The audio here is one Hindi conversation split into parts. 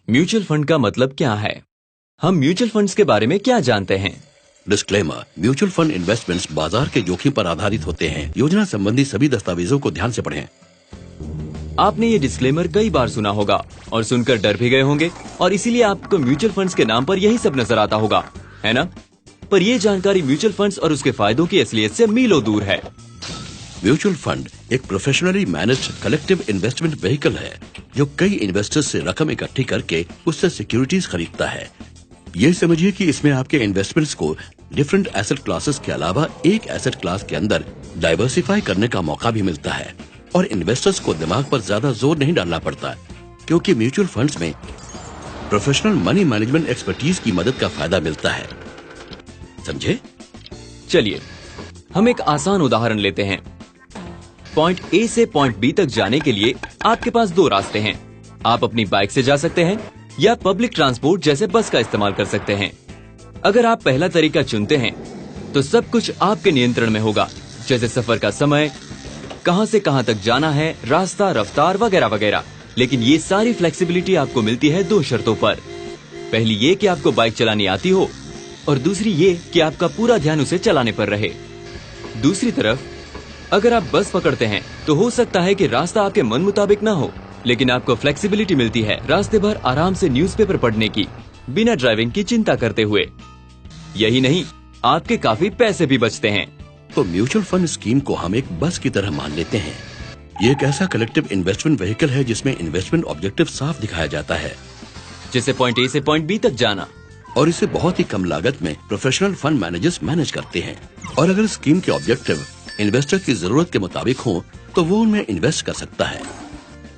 म्यूचुअल फंड का मतलब क्या है? हम म्यूचुअल फंड्स के बारे में क्या जानते हैं? डिस्क्लेमर, म्यूचुअल फंड इन्वेस्टमेंट्स बाजार के जोखिम पर आधारित होते हैं। योजना संबंधी सभी दस्तावेजों को ध्यान से पढ़ें। आपने ये डिस्क्लेमर कई बार सुना होगा और सुनकर डर भी गए होंगे और इसीलिए आपको म्यूचुअल फंड्स के नाम पर यही सब नजर आता होगा, है ना? पर ये जानकारी म्यूचुअल फंड्स और उसके फायदों की असलियत से मीलों दूर है। म्यूचुअल फंड एक professionally managed collective investment vehicle है जो कई इन्वेस्टर्स से रकम इकट्ठी करके उससे सिक्योरिटीज खरीदता है। ये समझिए कि इसमें आपके इन्वेस्टमेंट्स को डिफरेंट एसेट क्लासेस के अलावा एक एसेट क्लास के अंदर डाइवर्सिफाई करने का मौका भी मिलता है और इन्वेस्टर्स को दिमाग पर ज्यादा जोर नहीं डालना पड़ता क्योंकि म्यूचुअल फंड्स में प्रोफेशनल मनी मैनेजमेंट एक्सपर्टीज की मदद का फायदा मिलता है। समझे? चलिए हम एक आसान उदाहरण लेते हैं। पॉइंट ए से पॉइंट बी तक जाने के लिए आपके पास दो रास्ते हैं। आप अपनी बाइक से जा सकते हैं या पब्लिक ट्रांसपोर्ट जैसे बस का इस्तेमाल कर सकते हैं। अगर आप पहला तरीका चुनते हैं तो सब कुछ आपके नियंत्रण में होगा, जैसे सफर का समय, कहां से कहां तक जाना है, रास्ता, रफ्तार वगैरह वगैरह। लेकिन ये सारी फ्लेक्सिबिलिटी आपको मिलती है दो शर्तों पर। पहली ये कि आपको बाइक चलानी आती हो और दूसरी ये कि आपका पूरा ध्यान उसे चलाने पर रहे। दूसरी तरफ अगर आप बस पकड़ते हैं तो हो सकता है कि रास्ता आपके मन मुताबिक ना हो, लेकिन आपको फ्लेक्सिबिलिटी मिलती है रास्ते भर आराम से न्यूज़पेपर पढ़ने की, बिना ड्राइविंग की चिंता करते हुए। यही नहीं, आपके काफी पैसे भी बचते हैं। तो म्यूचुअल फंड स्कीम को हम एक बस की तरह मान लेते हैं। ये एक ऐसा कलेक्टिव इन्वेस्टमेंट व्हीकल है जिसमें इन्वेस्टमेंट ऑब्जेक्टिव साफ दिखाया जाता है, जैसे पॉइंट ए से पॉइंट बी तक जाना। और इसे बहुत ही कम लागत में प्रोफेशनल फंड मैनेजर्स मैनेज करते हैं। और अगर स्कीम के ऑब्जेक्टिव इन्वेस्टर की जरूरत के मुताबिक हो तो वो उनमें इन्वेस्ट कर सकता है।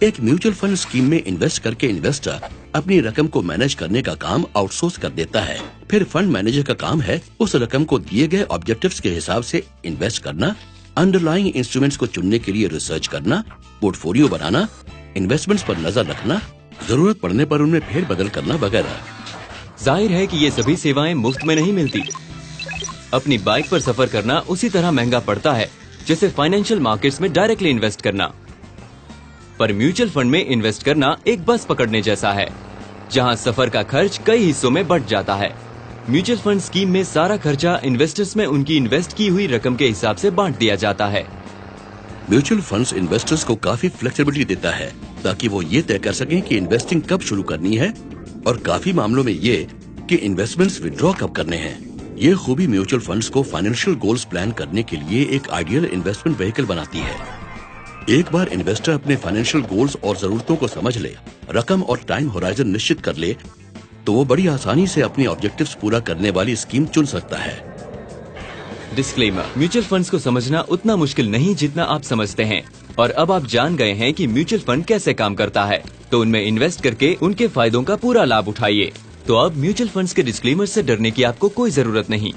एक म्यूचुअल फंड स्कीम में इन्वेस्ट करके इन्वेस्टर अपनी रकम को मैनेज करने का काम आउटसोर्स कर देता है। फिर फंड मैनेजर का काम है उस रकम को दिए गए ऑब्जेक्टिव्स के हिसाब से इन्वेस्ट करना, अंडरलाइंग इंस्ट्रूमेंट्स को चुनने के लिए रिसर्च करना, पोर्टफोलियो बनाना, इन्वेस्टमेंट्स पर नजर रखना, जरूरत पड़ने पर उनमें फेर बदल करना वगैरह। जाहिर है कि ये सभी सेवाएं मुफ्त में नहीं मिलती। अपनी बाइक पर सफर करना उसी तरह महंगा पड़ता है जैसे फाइनेंशियल मार्केट्स में डायरेक्टली इन्वेस्ट करना। पर म्यूचुअल फंड में इन्वेस्ट करना एक बस पकड़ने जैसा है, जहां सफर का खर्च कई हिस्सों में बंट जाता है। म्यूचुअल फंड स्कीम में सारा खर्चा इन्वेस्टर्स में उनकी इन्वेस्ट की हुई रकम के हिसाब से बांट दिया जाता है। म्यूचुअल फंड्स इन्वेस्टर्स को काफी फ्लेक्सिबिलिटी देता है ताकि वो ये तय कर सकें कि इन्वेस्टिंग कब शुरू करनी है और काफी मामलों में ये कि इन्वेस्टमेंट्स विड्रॉ कब करने हैं। ये खूबी म्यूचुअल फंड्स को फाइनेंशियल गोल्स प्लान करने के लिए एक आइडियल इन्वेस्टमेंट व्हीकल बनाती है। एक बार इन्वेस्टर अपने फाइनेंशियल गोल्स और जरूरतों को समझ ले, रकम और टाइम होराइजन निश्चित कर ले, तो वो बड़ी आसानी से अपने ऑब्जेक्टिव्स पूरा करने वाली स्कीम चुन सकता है। डिस्क्लेमर, म्यूचुअल फंड्स को समझना उतना मुश्किल नहीं जितना आप समझते हैं। और अब आप जान गए हैं कि म्यूचुअल फंड कैसे काम करता है, तो उनमें इन्वेस्ट करके उनके फायदों का पूरा लाभ उठाइए। तो अब म्यूचुअल फंड्स के डिस्क्लेमर से डरने की आपको कोई जरूरत नहीं।